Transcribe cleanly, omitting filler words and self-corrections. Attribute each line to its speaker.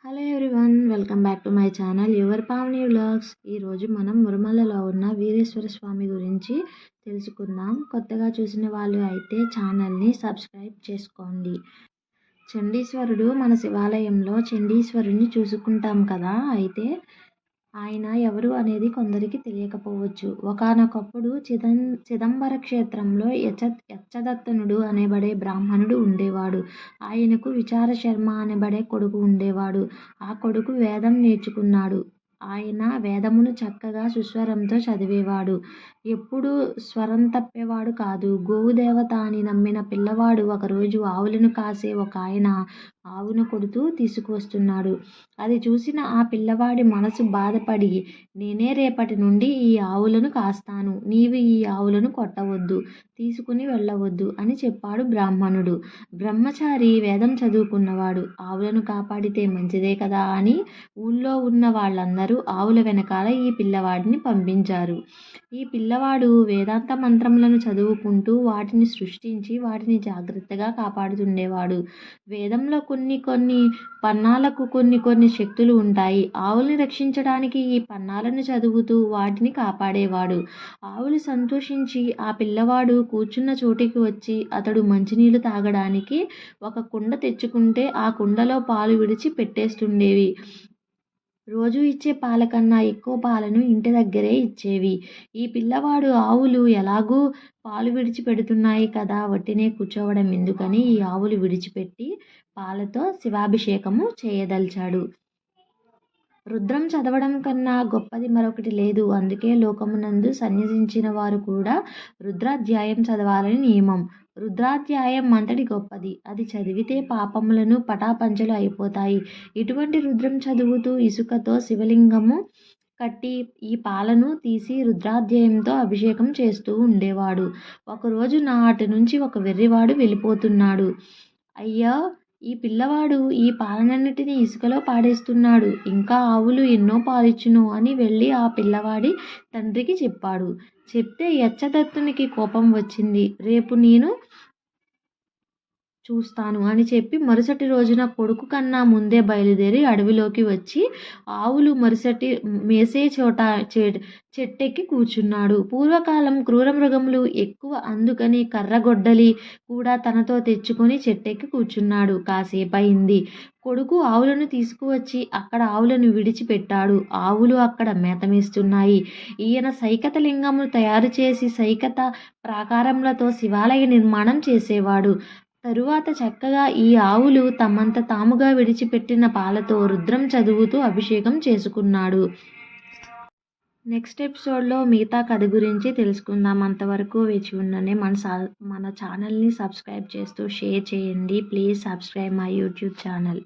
Speaker 1: Hello everyone, welcome back to my channel your Pavani vlogs. ఈరోజు మనం మురమలలో ఉన్న వీరేశ్వర స్వామి గురించి తెలుసుకుందాం. కొత్తగా చూసిన వాళ్ళు అయితే ఛానల్ని సబ్స్క్రైబ్ చేసుకోండి. చండీశ్వరుడు మన శివాలయంలో చండీశ్వరుని చూసుకుంటాం కదా. అయితే ఆయన ఎవరు అనేది కొందరికి తెలియకపోవచ్చు. ఒకానొకప్పుడు చిదంబర క్షేత్రంలో యచ్చదత్తనుడు అనబడే బ్రాహ్మణుడు ఉండేవాడు. ఆయనకు విచార శర్మ అనబడే కొడుకు ఉండేవాడు. ఆ కొడుకు వేదం నేర్చుకున్నాడు. ఆయన వేదమును చక్కగా సుస్వరంతో చదివేవాడు. ఎప్పుడూ స్వరం తప్పేవాడు కాదు. గోవుదేవత అని నమ్మిన పిల్లవాడు ఒకరోజు ఆవులను కాసే ఒక ఆయన ఆవును కొడుతూ తీసుకువస్తున్నాడు. అది చూసిన ఆ పిల్లవాడి మనసు బాధపడి, నేనే రేపటి నుండి ఈ ఆవులను కాస్తాను, నీవు ఈ ఆవులను కొట్టవద్దు, తీసుకుని వెళ్ళవద్దు అని చెప్పాడు బ్రాహ్మణుడు. బ్రహ్మచారి వేదం చదువుకున్నవాడు. ఆవులను కాపాడితే మంచిదే కదా అని ఊళ్ళో ఉన్న వాళ్ళందరూ ఆవుల వెనకాల ఈ పిల్లవాడిని పంపించారు. ఈ పిల్లవాడు వేదాంత మంత్రములను చదువుకుంటూ వాటిని సృష్టించి వాటిని జాగ్రత్తగా కాపాడుతుండేవాడు. వేదంలో కొన్ని పన్నాలకు కొన్ని శక్తులు ఉంటాయి. ఆవుల్ని రక్షించడానికి ఈ పన్నాలను చదువుతూ వాటిని కాపాడేవాడు. ఆవులు సంతోషించి ఆ పిల్లవాడు కూర్చున్న చోటికి వచ్చి అతడు మంచినీళ్లు తాగడానికి ఒక కుండ తెచ్చుకుంటే ఆ కుండలో పాలు విడిచి పెట్టేస్తుండేవి. రోజు ఇచ్చే పాల కన్నా ఎక్కువ పాలను ఇంటి దగ్గరే ఇచ్చేవి. ఈ పిల్లవాడు ఆవులు ఎలాగూ పాలు విడిచిపెడుతున్నాయి కదా, వట్టినే కూర్చోవడం ఎందుకని ఈ ఆవులు విడిచిపెట్టి పాలతో శివాభిషేకము చేయదలిచాడు. రుద్రం చదవడం కన్నా గొప్పది మరొకటి లేదు. అందుకే లోకమునందు సన్యసించిన వారు కూడా రుద్రాధ్యాయం చదవాలని నియమం. రుద్రాధ్యాయం అంతటి గొప్పది. అది చదివితే పాపములను పటాపంచలు అయిపోతాయి. ఇటువంటి రుద్రం చదువుతూ ఇసుకతో శివలింగము కట్టి ఈ పాలను తీసి రుద్రాధ్యాయంతో అభిషేకం చేస్తూ ఉండేవాడు. ఒకరోజు నాటి నుంచి ఒక వెర్రివాడు వెళ్ళిపోతున్నాడు. అయ్యా, ఈ పిల్లవాడు ఈ పాలనన్నిటినీ ఇసుకలో పాడేస్తున్నాడు. ఇంకా ఆవులు ఎన్నో పాలిచ్చును అని వెళ్ళి ఆ పిల్లవాడి తండ్రికి చెప్పాడు. చెప్తే యచ్చదత్తునికి కోపం వచ్చింది. రేపు నేను చూస్తాను అని చెప్పి మరుసటి రోజున కొడుకు కన్నా ముందే బయలుదేరి అడవిలోకి వచ్చి ఆవులు మరుసటి మేసే చోట చెట్టెక్కి కూర్చున్నాడు. పూర్వకాలం క్రూర మృగములు ఎక్కువ, అందుకని కర్రగొడ్డలి కూడా తనతో తెచ్చుకొని చెట్టెక్కి కూర్చున్నాడు. కాసేపయింది. కొడుకు ఆవులను తీసుకువచ్చి అక్కడ ఆవులను విడిచిపెట్టాడు. ఆవులు అక్కడ మేతమేస్తున్నాయి. ఈయన సైకత లింగమును తయారు చేసి సైకత ప్రాకారములతో శివాలయ నిర్మాణం చేసేవాడు. తరువాత చక్కగా ఈ ఆవులు తమంత తాముగా విడిచిపెట్టిన పాలతో రుద్రం చదువుతూ అభిషేకం చేసుకున్నాడు. నెక్స్ట్ ఎపిసోడ్లో మిగతా కథ గురించి తెలుసుకుందాం. అంతవరకు వేచి ఉండండి. మన ఛానల్ని సబ్స్క్రైబ్ చేస్తూ షేర్ చేయండి. Please subscribe my YouTube channel.